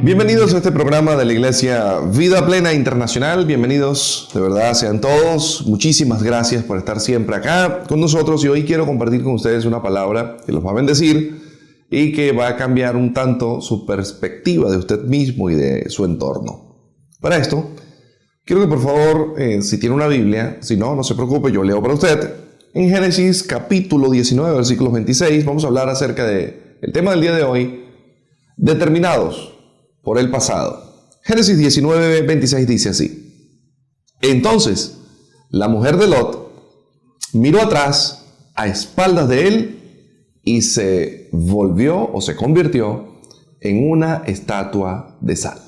Bienvenidos a este programa de la Iglesia Vida Plena Internacional. Bienvenidos, de verdad, sean todos. Muchísimas gracias por estar siempre acá con nosotros. Y hoy quiero compartir con ustedes una palabra que los va a bendecir y que va a cambiar un tanto su perspectiva de usted mismo y de su entorno. Para esto, quiero que por favor, si tiene una Biblia, si no, no se preocupe, yo leo para usted. En Génesis capítulo 19, versículos 26, vamos a hablar acerca del tema del día de hoy, determinados por el pasado. Génesis 19, 26 dice así: Entonces la mujer de Lot miró atrás a espaldas de él y se volvió o se convirtió en una estatua de sal.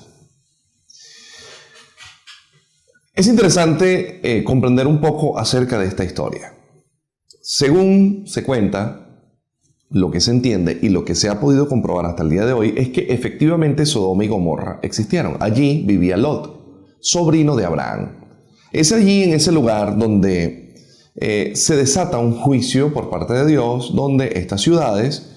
Es interesante comprender un poco acerca de esta historia. Según se cuenta, lo que se entiende y lo que se ha podido comprobar hasta el día de hoy es que efectivamente Sodoma y Gomorra existieron. Allí vivía Lot, sobrino de Abraham. Es allí, en ese lugar, donde se desata un juicio por parte de Dios, donde estas ciudades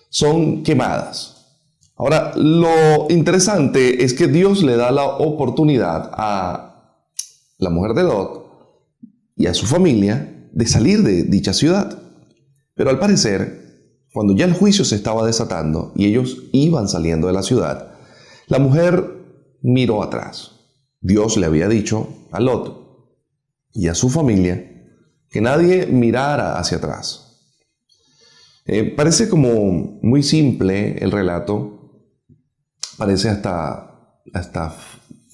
son quemadas. Ahora, lo interesante es que Dios le da la oportunidad a la mujer de Lot y a su familia de salir de dicha ciudad. Pero al parecer, cuando ya el juicio se estaba desatando y ellos iban saliendo de la ciudad, la mujer miró atrás. Dios le había dicho a Lot y a su familia que nadie mirara hacia atrás. Parece como muy simple el relato, parece hasta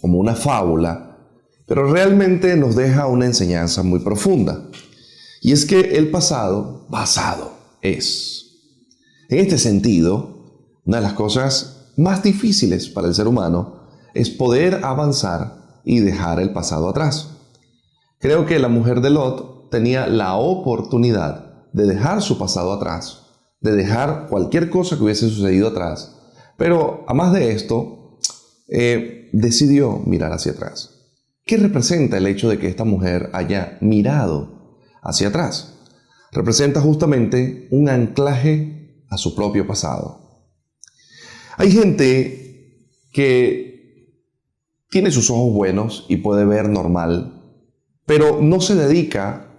como una fábula, pero realmente nos deja una enseñanza muy profunda. Y es que el pasado es. En este sentido, una de las cosas más difíciles para el ser humano es poder avanzar y dejar el pasado atrás. Creo que la mujer de Lot tenía la oportunidad de dejar su pasado atrás, de dejar cualquier cosa que hubiese sucedido atrás, pero a más de esto, decidió mirar hacia atrás. ¿Qué representa el hecho de que esta mujer haya mirado hacia atrás? Representa justamente un anclaje a su propio pasado. Hay gente que tiene sus ojos buenos y puede ver normal, pero no se dedica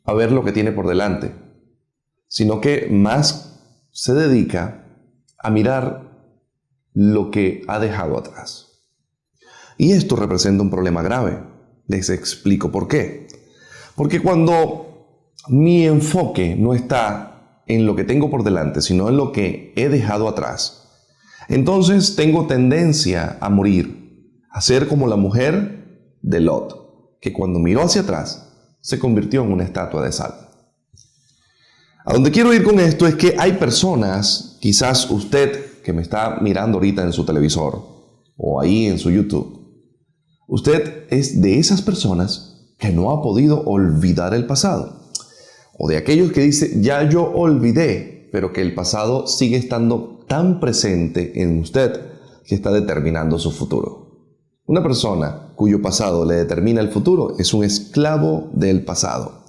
a ver lo que tiene por delante, sino que más se dedica a mirar lo que ha dejado atrás. Y esto representa un problema grave. Les explico por qué. Porque cuando mi enfoque no está en lo que tengo por delante, sino en lo que he dejado atrás, entonces tengo tendencia a morir, a ser como la mujer de Lot, que cuando miró hacia atrás se convirtió en una estatua de sal. A donde quiero ir con esto es que hay personas, quizás usted que me está mirando ahorita en su televisor o ahí en su YouTube, usted es de esas personas que no ha podido olvidar el pasado. O de aquellos que dicen, ya yo olvidé, pero que el pasado sigue estando tan presente en usted que está determinando su futuro. Una persona cuyo pasado le determina el futuro es un esclavo del pasado.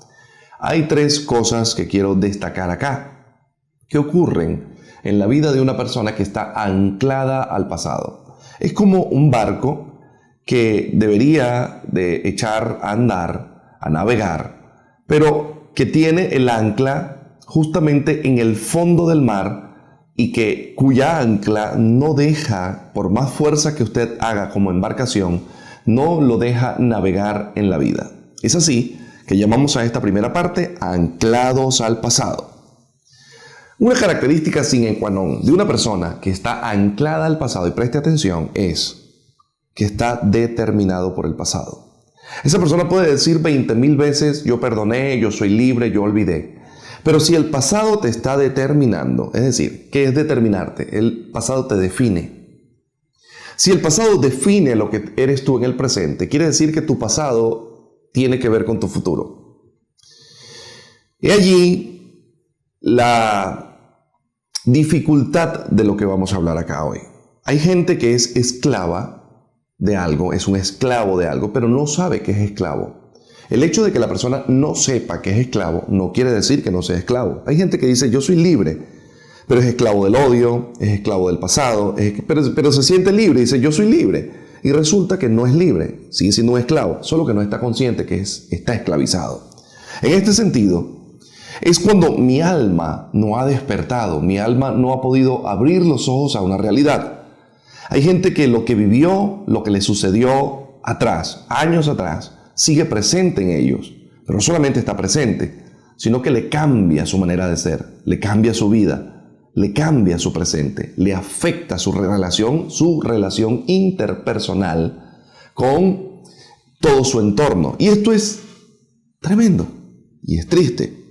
Hay tres cosas que quiero destacar acá, que ocurren en la vida de una persona que está anclada al pasado. Es como un barco que debería de echar a andar, a navegar, pero que tiene el ancla justamente en el fondo del mar y cuya ancla no deja, por más fuerza que usted haga como embarcación, no lo deja navegar en la vida. Es así que llamamos a esta primera parte anclados al pasado. Una característica sine qua non de una persona que está anclada al pasado, y preste atención, es que está determinado por el pasado. Esa persona puede decir 20,000 veces, yo perdoné, yo soy libre, yo olvidé. Pero si el pasado te está determinando, es decir, ¿qué es determinarte? El pasado te define. Si el pasado define lo que eres tú en el presente, quiere decir que tu pasado tiene que ver con tu futuro. Y allí la dificultad de lo que vamos a hablar acá hoy. Hay gente que es esclava de algo, es un esclavo de algo, pero no sabe que es esclavo. El hecho de que la persona no sepa que es esclavo no quiere decir que no sea esclavo. Hay gente que dice, yo soy libre, pero es esclavo del odio, es esclavo del pasado, pero se siente libre y dice, yo soy libre. Y resulta que no es libre, sigue siendo un esclavo, solo que no está consciente que está esclavizado. En este sentido, es cuando mi alma no ha despertado, mi alma no ha podido abrir los ojos a una realidad. Hay gente que lo que vivió, lo que le sucedió atrás, años atrás, sigue presente en ellos, pero no solamente está presente, sino que le cambia su manera de ser, le cambia su vida, le cambia su presente, le afecta su relación interpersonal con todo su entorno. Y esto es tremendo y es triste.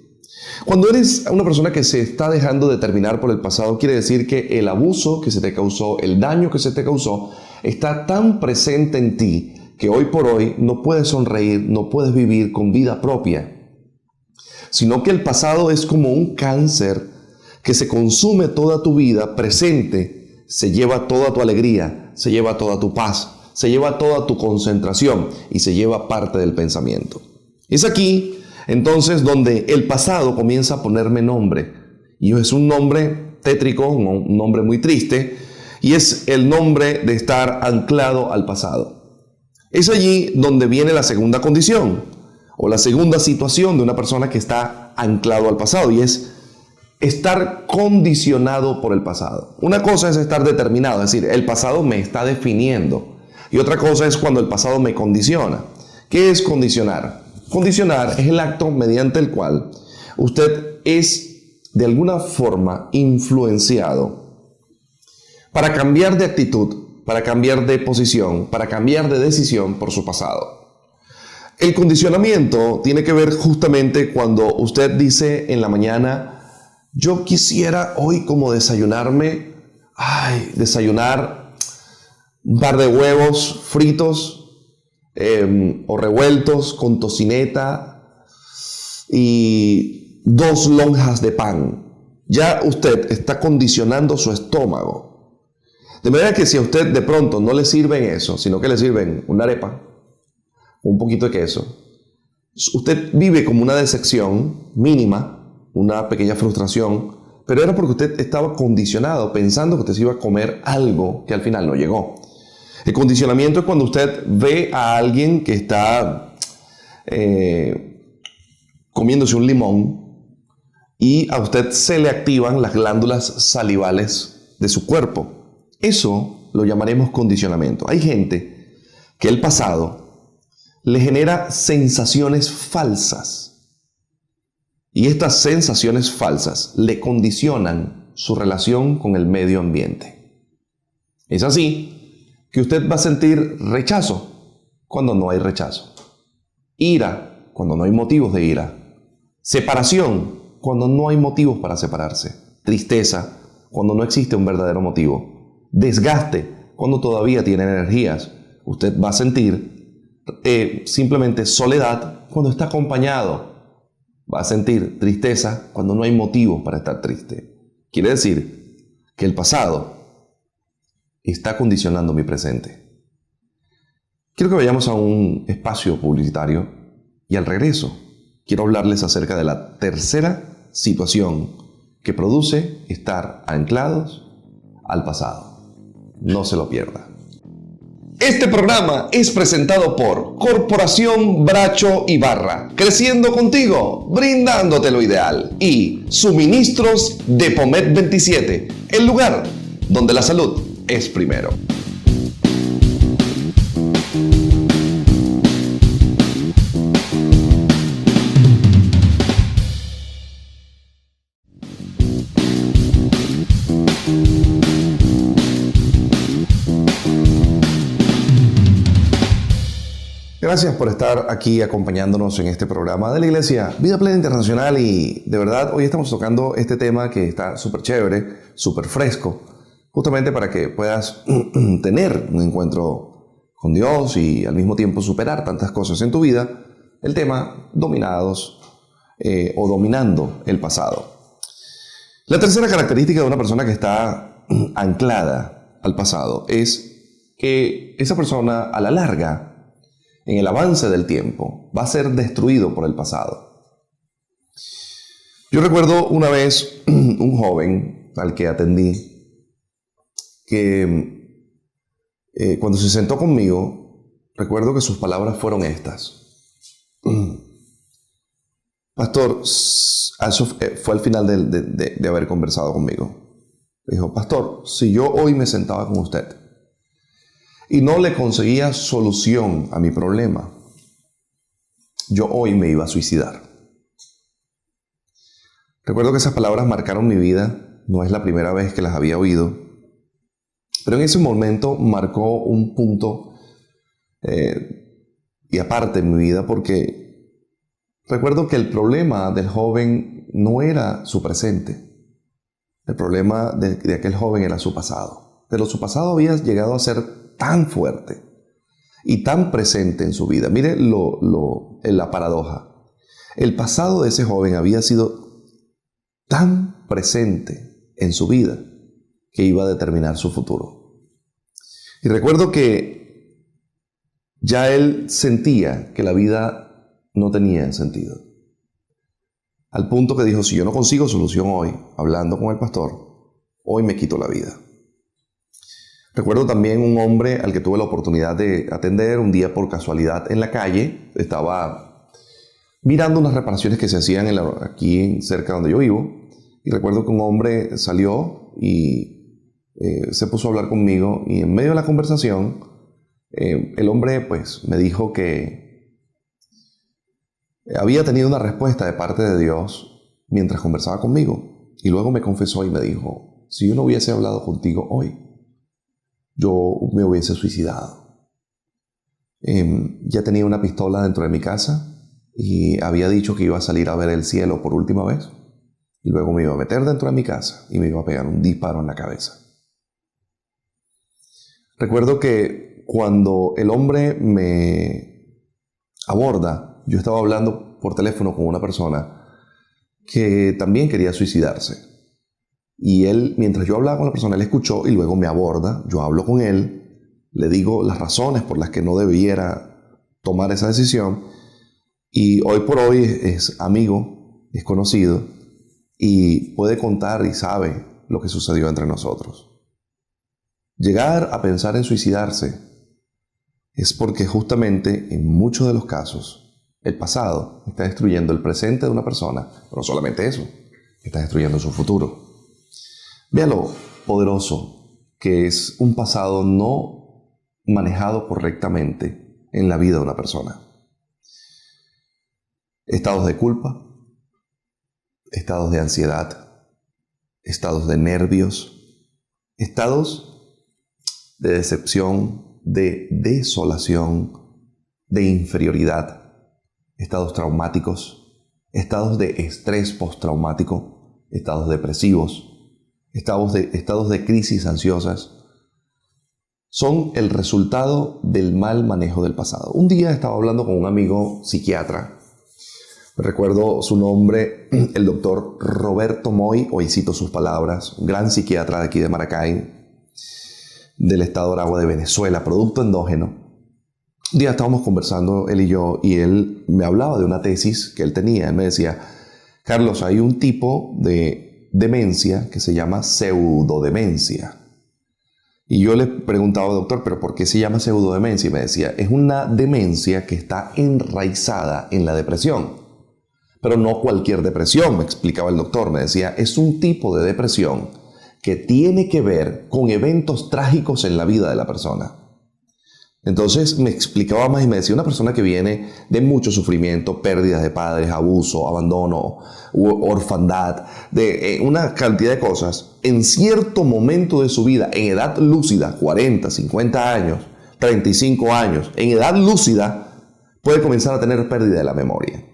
Cuando eres una persona que se está dejando determinar por el pasado, quiere decir que el abuso que se te causó, el daño que se te causó, está tan presente en ti que hoy por hoy no puedes sonreír, no puedes vivir con vida propia, sino que el pasado es como un cáncer que se consume toda tu vida presente, se lleva toda tu alegría, se lleva toda tu paz, se lleva toda tu concentración y se lleva parte del pensamiento. Es aquí entonces donde el pasado comienza a ponerme nombre, y es un nombre tétrico, un nombre muy triste, y es el nombre de estar anclado al pasado. Es allí donde viene la segunda condición, o la segunda situación de una persona que está anclado al pasado, y es estar condicionado por el pasado. Una cosa es estar determinado, es decir, el pasado me está definiendo, y otra cosa es cuando el pasado me condiciona. ¿Qué es condicionar? Condicionar es el acto mediante el cual usted es de alguna forma influenciado para cambiar de actitud, para cambiar de posición, para cambiar de decisión por su pasado. El condicionamiento tiene que ver justamente cuando usted dice en la mañana, yo quisiera hoy como desayunar un par de huevos fritos, o revueltos con tocineta y 2 lonjas de pan. Ya usted está condicionando su estómago. De manera que si a usted de pronto no le sirven eso, sino que le sirven una arepa, un poquito de queso, usted vive como una decepción mínima, una pequeña frustración, pero era porque usted estaba condicionado pensando que usted se iba a comer algo que al final no llegó. El condicionamiento es cuando usted ve a alguien que está comiéndose un limón y a usted se le activan las glándulas salivales de su cuerpo. Eso lo llamaremos condicionamiento. Hay gente que el pasado le genera sensaciones falsas y estas sensaciones falsas le condicionan su relación con el medio ambiente. Es así que usted va a sentir rechazo cuando no hay rechazo, ira cuando no hay motivos de ira, separación cuando no hay motivos para separarse, tristeza cuando no existe un verdadero motivo, desgaste cuando todavía tiene energías. Usted va a sentir simplemente soledad cuando está acompañado, va a sentir tristeza cuando no hay motivos para estar triste. Quiere decir que el pasado está condicionando mi presente. Quiero que vayamos a un espacio publicitario y al regreso quiero hablarles acerca de la tercera situación que produce estar anclados al pasado. No se lo pierda. Este programa es presentado por Corporación Bracho y Barra, creciendo contigo, brindándote lo ideal, y Suministros de Pomet 27, el lugar donde la salud es primero. Gracias por estar aquí acompañándonos en este programa de la Iglesia Vida Plena Internacional, y de verdad hoy estamos tocando este tema que está súper chévere, súper fresco, justamente para que puedas tener un encuentro con Dios y al mismo tiempo superar tantas cosas en tu vida. El tema dominados o dominando el pasado. La tercera característica de una persona que está anclada al pasado es que esa persona a la larga, en el avance del tiempo, va a ser destruido por el pasado. Yo recuerdo una vez un joven al que atendí, que cuando se sentó conmigo, recuerdo que sus palabras fueron estas. Pastor, eso fue al final de haber conversado conmigo. Dijo, pastor, si yo hoy me sentaba con usted y no le conseguía solución a mi problema, yo hoy me iba a suicidar. Recuerdo que esas palabras marcaron mi vida. No es la primera vez que las había oído, pero en ese momento marcó un punto y aparte en mi vida, porque recuerdo que el problema del joven no era su presente. El problema de aquel joven era su pasado. Pero su pasado había llegado a ser tan fuerte y tan presente en su vida. Mire la paradoja. El pasado de ese joven había sido tan presente en su vida que iba a determinar su futuro. Y recuerdo que ya él sentía que la vida no tenía sentido. Al punto que dijo, si yo no consigo solución hoy, hablando con el pastor, hoy me quito la vida. Recuerdo también un hombre al que tuve la oportunidad de atender un día por casualidad en la calle. Estaba mirando unas reparaciones que se hacían aquí cerca donde yo vivo. Y recuerdo que un hombre salió y se puso a hablar conmigo. Y en medio de la conversación, el hombre pues me dijo que había tenido una respuesta de parte de Dios mientras conversaba conmigo. Y luego me confesó y me dijo, si yo no hubiese hablado contigo hoy, yo me hubiese suicidado. Ya tenía una pistola dentro de mi casa y había dicho que iba a salir a ver el cielo por última vez. Y luego me iba a meter dentro de mi casa y me iba a pegar un disparo en la cabeza. Recuerdo que cuando el hombre me aborda, yo estaba hablando por teléfono con una persona que también quería suicidarse. Y él, mientras yo hablaba con la persona, él escuchó y luego me aborda. Yo hablo con él, le digo las razones por las que no debiera tomar esa decisión. Y hoy por hoy es amigo, es conocido y puede contar y sabe lo que sucedió entre nosotros. Llegar a pensar en suicidarse es porque justamente en muchos de los casos el pasado está destruyendo el presente de una persona, pero no solamente eso, está destruyendo su futuro. Vea lo poderoso que es un pasado no manejado correctamente en la vida de una persona. Estados de culpa, estados de ansiedad, estados de nervios, estados de decepción, de desolación, de inferioridad, estados traumáticos, estados de estrés postraumático, estados depresivos, estados de crisis ansiosas, son el resultado del mal manejo del pasado. Un día estaba hablando con un amigo psiquiatra. Recuerdo su nombre, el doctor Roberto Moy, hoy cito sus palabras, un gran psiquiatra de aquí de Maracay, del estado Aragua de Venezuela, producto endógeno. Un día estábamos conversando él y yo, y él me hablaba de una tesis que él tenía. Él me decía, Carlos, hay un tipo de demencia que se llama pseudodemencia. Y yo le preguntaba, doctor, ¿pero por qué se llama pseudodemencia? Y me decía, es una demencia que está enraizada en la depresión. Pero no cualquier depresión, me explicaba el doctor. Me decía, es un tipo de depresión que tiene que ver con eventos trágicos en la vida de la persona. Entonces me explicaba más y me decía, una persona que viene de mucho sufrimiento, pérdidas de padres, abuso, abandono, orfandad, de una cantidad de cosas, en cierto momento de su vida, en edad lúcida, 40, 50 años, 35 años, en edad lúcida, puede comenzar a tener pérdida de la memoria.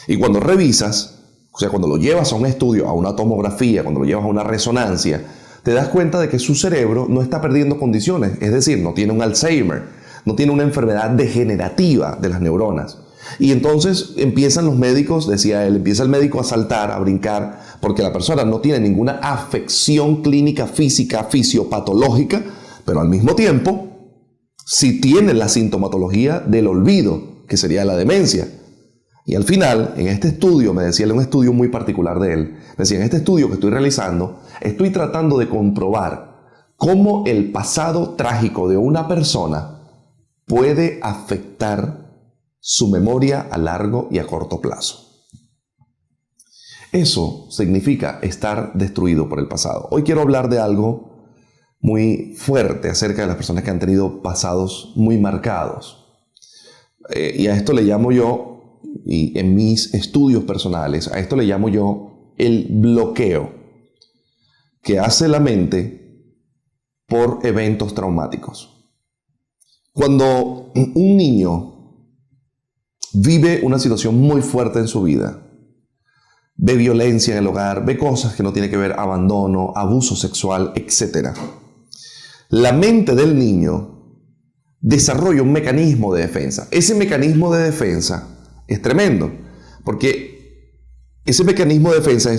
Y cuando revisas, o sea, cuando lo llevas a un estudio, a una tomografía, cuando lo llevas a una resonancia, te das cuenta de que su cerebro no está perdiendo condiciones, es decir, no tiene un Alzheimer, no tiene una enfermedad degenerativa de las neuronas. Y entonces empiezan los médicos, decía él, empieza el médico a saltar, a brincar, porque la persona no tiene ninguna afección clínica, física, fisiopatológica, pero al mismo tiempo sí tiene la sintomatología del olvido, que sería la demencia. Y al final, en este estudio, me decía, un estudio muy particular de él, me decía, en este estudio que estoy realizando, estoy tratando de comprobar cómo el pasado trágico de una persona puede afectar su memoria a largo y a corto plazo. Eso significa estar destruido por el pasado. Hoy quiero hablar de algo muy fuerte acerca de las personas que han tenido pasados muy marcados. Y a esto le llamo yo, y en mis estudios personales, a esto le llamo yo el bloqueo que hace la mente por eventos traumáticos. Cuando un niño vive una situación muy fuerte en su vida, ve violencia en el hogar, ve cosas que no tienen que ver, abandono, abuso sexual, etc. La mente del niño desarrolla un mecanismo de defensa. Ese mecanismo de defensa es tremendo, porque ese mecanismo de defensa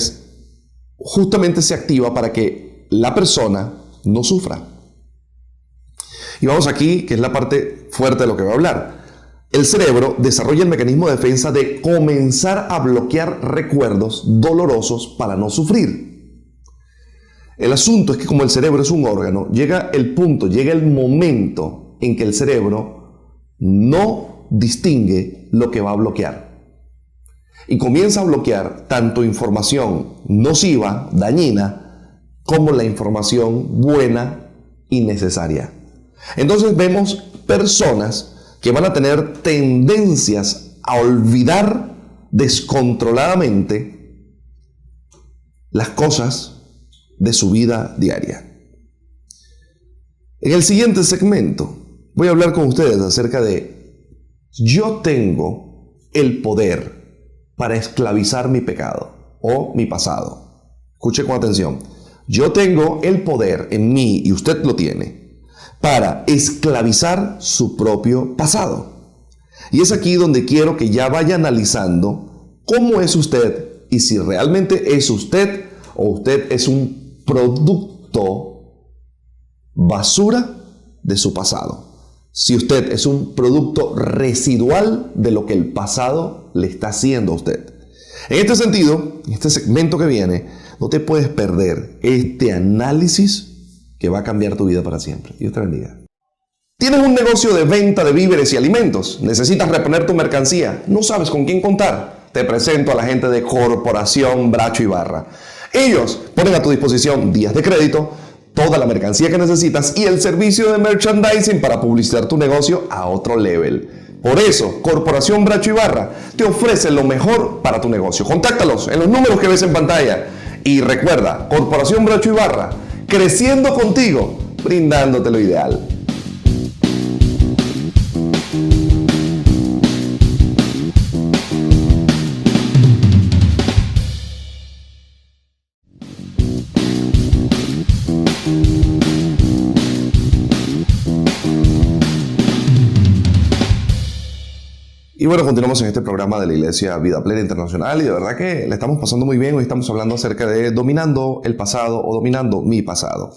justamente se activa para que la persona no sufra. Y vamos aquí, que es la parte fuerte de lo que voy a hablar. El cerebro desarrolla el mecanismo de defensa de comenzar a bloquear recuerdos dolorosos para no sufrir. El asunto es que como el cerebro es un órgano, llega el punto, llega el momento en que el cerebro no distingue lo que va a bloquear. Y comienza a bloquear tanto información nociva, dañina, como la información buena y necesaria. Entonces vemos personas que van a tener tendencias a olvidar descontroladamente las cosas de su vida diaria. En el siguiente segmento voy a hablar con ustedes acerca de yo tengo el poder para esclavizar mi pecado o mi pasado. Escuche con atención. Yo tengo el poder en mí, y usted lo tiene, para esclavizar su propio pasado. Y es aquí donde quiero que ya vaya analizando cómo es usted y si realmente es usted o usted es un producto basura de su pasado. Si usted es un producto residual de lo que el pasado le está haciendo a usted. En este sentido, en este segmento que viene, no te puedes perder este análisis que va a cambiar tu vida para siempre. Dios te bendiga. ¿Tienes un negocio de venta de víveres y alimentos? ¿Necesitas reponer tu mercancía? ¿No sabes con quién contar? Te presento a la gente de Corporación Bracho Ibarra. Ellos ponen a tu disposición días de crédito, toda la mercancía que necesitas y el servicio de merchandising para publicitar tu negocio a otro level. Por eso, Corporación Bracho Ibarra te ofrece lo mejor para tu negocio. Contáctalos en los números que ves en pantalla. Y recuerda, Corporación Bracho Ibarra, creciendo contigo, brindándote lo ideal. Y bueno, continuamos en este programa de la Iglesia Vida Plena Internacional y de verdad que le estamos pasando muy bien. Hoy estamos hablando acerca de dominando el pasado o dominando mi pasado.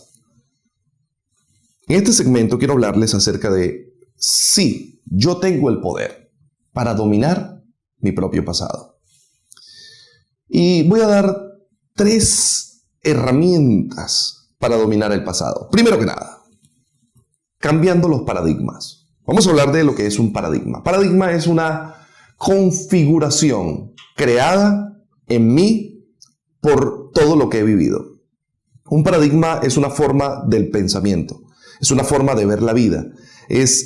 En este segmento quiero hablarles acerca de sí, yo tengo el poder para dominar mi propio pasado. Y voy a dar 3 herramientas para dominar el pasado. Primero que nada, cambiando los paradigmas. Vamos a hablar de lo que es un paradigma. Paradigma es una configuración creada en mí por todo lo que he vivido. Un paradigma es una forma del pensamiento, es una forma de ver la vida.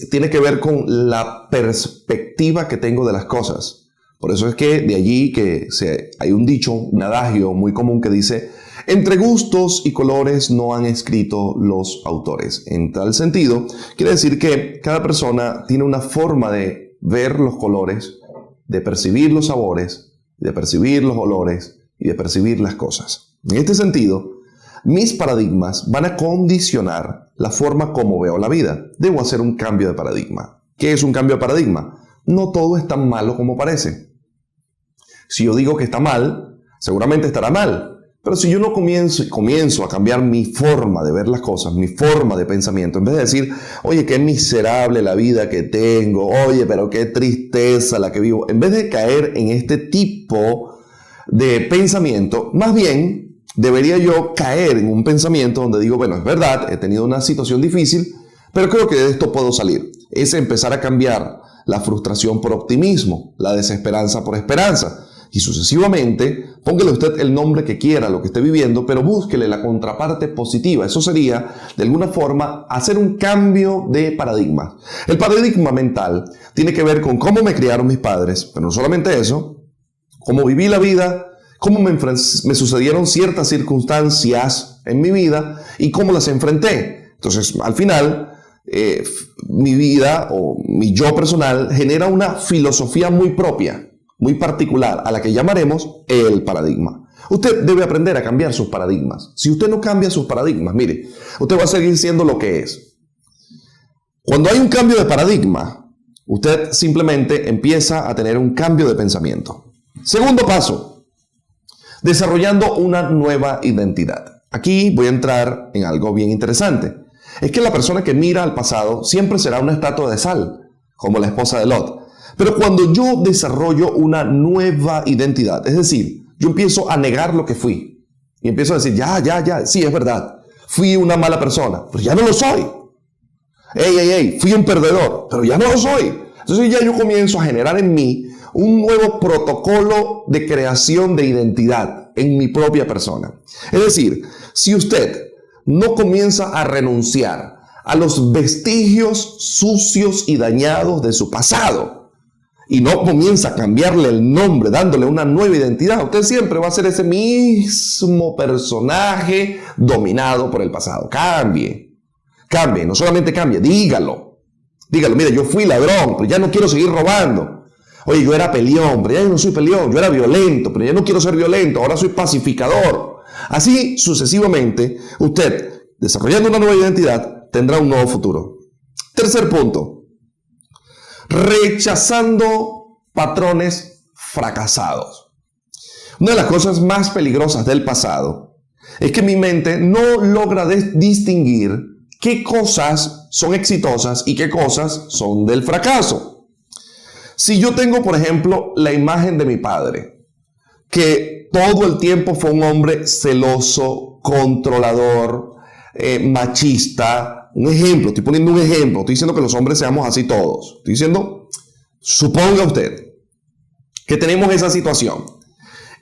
Tiene que ver con la perspectiva que tengo de las cosas. Por eso es que de allí que hay un dicho, un adagio muy común que dice: entre gustos y colores no han escrito los autores. En tal sentido, quiere decir que cada persona tiene una forma de ver los colores, de percibir los sabores, de percibir los olores y de percibir las cosas. En este sentido, mis paradigmas van a condicionar la forma como veo la vida. Debo hacer un cambio de paradigma. ¿Qué es un cambio de paradigma? No todo es tan malo como parece. Si yo digo que está mal, seguramente estará mal. Pero si yo no comienzo a cambiar mi forma de ver las cosas, mi forma de pensamiento, en vez de decir, oye, qué miserable la vida que tengo, oye, pero qué tristeza la que vivo, en vez de caer en este tipo de pensamiento, más bien debería yo caer en un pensamiento donde digo, bueno, es verdad, he tenido una situación difícil, pero creo que de esto puedo salir. Es empezar a cambiar la frustración por optimismo, la desesperanza por esperanza. Y sucesivamente, póngale usted el nombre que quiera a lo que esté viviendo, pero búsquele la contraparte positiva. Eso sería, de alguna forma, hacer un cambio de paradigma. El paradigma mental tiene que ver con cómo me criaron mis padres, pero no solamente eso, cómo viví la vida, cómo me sucedieron ciertas circunstancias en mi vida y cómo las enfrenté. Entonces, al final, mi vida o mi yo personal genera una filosofía muy propia, muy particular, a la que llamaremos el paradigma. Usted debe aprender a cambiar sus paradigmas. Si usted no cambia sus paradigmas, mire, usted va a seguir siendo lo que es. Cuando hay un cambio de paradigma, usted simplemente empieza a tener un cambio de pensamiento. Segundo paso, desarrollando una nueva identidad. Aquí voy a entrar en algo bien interesante. Es que la persona que mira al pasado siempre será una estatua de sal, como la esposa de Lot. Pero cuando yo desarrollo una nueva identidad, es decir, yo empiezo a negar lo que fui y empiezo a decir, ya, sí, es verdad, fui una mala persona, pero ya no lo soy. Fui un perdedor, pero ya no lo soy. Entonces ya yo comienzo a generar en mí un nuevo protocolo de creación de identidad en mi propia persona. Es decir, si usted no comienza a renunciar a los vestigios sucios y dañados de su pasado, y no comienza a cambiarle el nombre, dándole una nueva identidad, usted siempre va a ser ese mismo personaje dominado por el pasado. Cambie, no solamente cambie, dígalo, mire, yo fui ladrón, pero ya no quiero seguir robando. Oye, yo era peleón, pero ya no soy peleón, yo era violento, pero ya no quiero ser violento, ahora soy pacificador. Así sucesivamente, usted, desarrollando una nueva identidad, tendrá un nuevo futuro. Tercer punto. Rechazando patrones fracasados. Una de las cosas más peligrosas del pasado es que mi mente no logra distinguir qué cosas son exitosas y qué cosas son del fracaso. Si yo tengo, por ejemplo, la imagen de mi padre, que todo el tiempo fue un hombre celoso, controlador, machista. Un ejemplo, estoy poniendo un ejemplo, estoy diciendo que los hombres seamos así todos. Estoy diciendo, suponga usted que tenemos esa situación.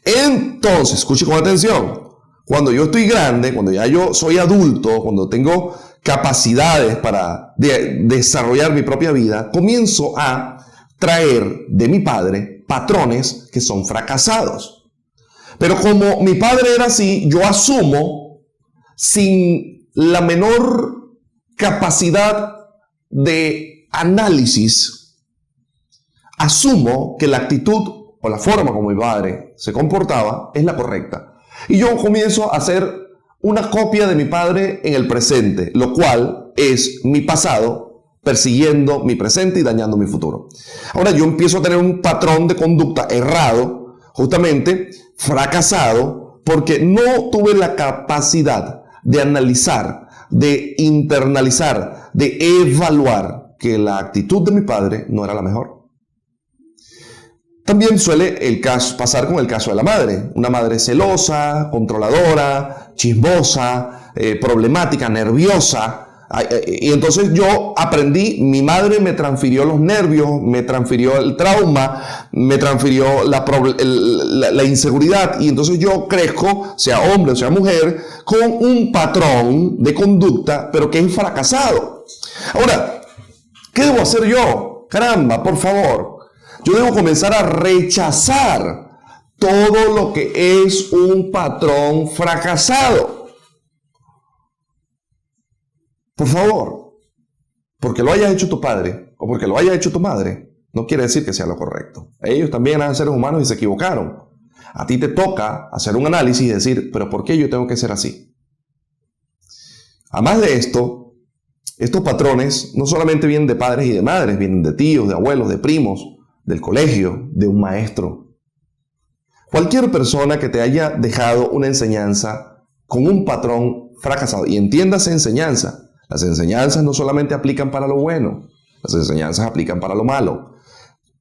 Entonces, escuche con atención, cuando yo estoy grande, cuando ya yo soy adulto, cuando tengo capacidades para desarrollar mi propia vida, comienzo a traer de mi padre patrones que son fracasados. Pero como mi padre era así, yo asumo sin la menor capacidad de análisis, asumo que la actitud o la forma como mi padre se comportaba es la correcta. Y yo comienzo a hacer una copia de mi padre en el presente, lo cual es mi pasado persiguiendo mi presente y dañando mi futuro. Ahora yo empiezo a tener un patrón de conducta errado, justamente fracasado, porque no tuve la capacidad de analizar, de internalizar, de evaluar que la actitud de mi padre no era la mejor. También suele pasar con el caso de la madre. Una madre celosa, controladora, chismosa, problemática, nerviosa. Y entonces yo aprendí, mi madre me transfirió los nervios, me transfirió el trauma, me transfirió la inseguridad, y entonces yo crezco, sea hombre o sea mujer, con un patrón de conducta, pero que es fracasado. Ahora, ¿qué debo hacer yo? Caramba, por favor. Yo debo comenzar a rechazar todo lo que es un patrón fracasado. Por favor, porque lo haya hecho tu padre o porque lo haya hecho tu madre, no quiere decir que sea lo correcto. Ellos también eran seres humanos y se equivocaron. A ti te toca hacer un análisis y decir, pero ¿por qué yo tengo que ser así? Además de esto, estos patrones no solamente vienen de padres y de madres, vienen de tíos, de abuelos, de primos, del colegio, de un maestro. Cualquier persona que te haya dejado una enseñanza con un patrón fracasado, y entiéndase enseñanza, las enseñanzas no solamente aplican para lo bueno, las enseñanzas aplican para lo malo.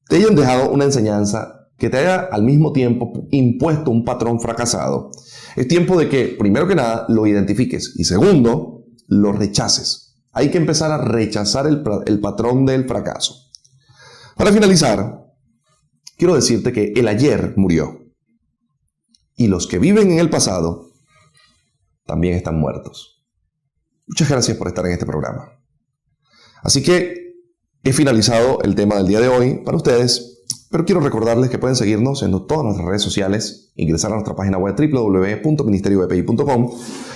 Te hayan dejado una enseñanza que te haya al mismo tiempo impuesto un patrón fracasado, es tiempo de que, primero que nada, lo identifiques y segundo, lo rechaces. Hay que empezar a rechazar el patrón del fracaso. Para finalizar, quiero decirte que el ayer murió y los que viven en el pasado también están muertos. Muchas gracias por estar en este programa. Así que he finalizado el tema del día de hoy para ustedes. Pero quiero recordarles que pueden seguirnos en todas nuestras redes sociales, ingresar a nuestra página web www.ministeriobpi.com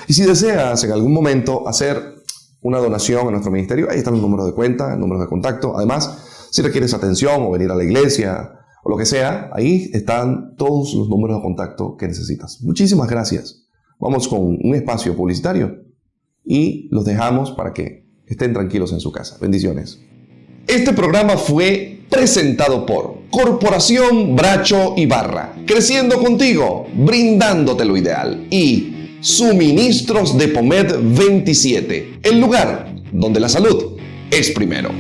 y si deseas en algún momento hacer una donación a nuestro ministerio, ahí están los números de cuenta, números de contacto. Además, si requieres atención o venir a la iglesia o lo que sea, ahí están todos los números de contacto que necesitas. Muchísimas gracias. Vamos con un espacio publicitario y los dejamos para que estén tranquilos en su casa. Bendiciones. Este programa fue presentado por Corporación Bracho y Barra, creciendo contigo, brindándote lo ideal, y Suministros de Pomed 27, el lugar donde la salud es primero.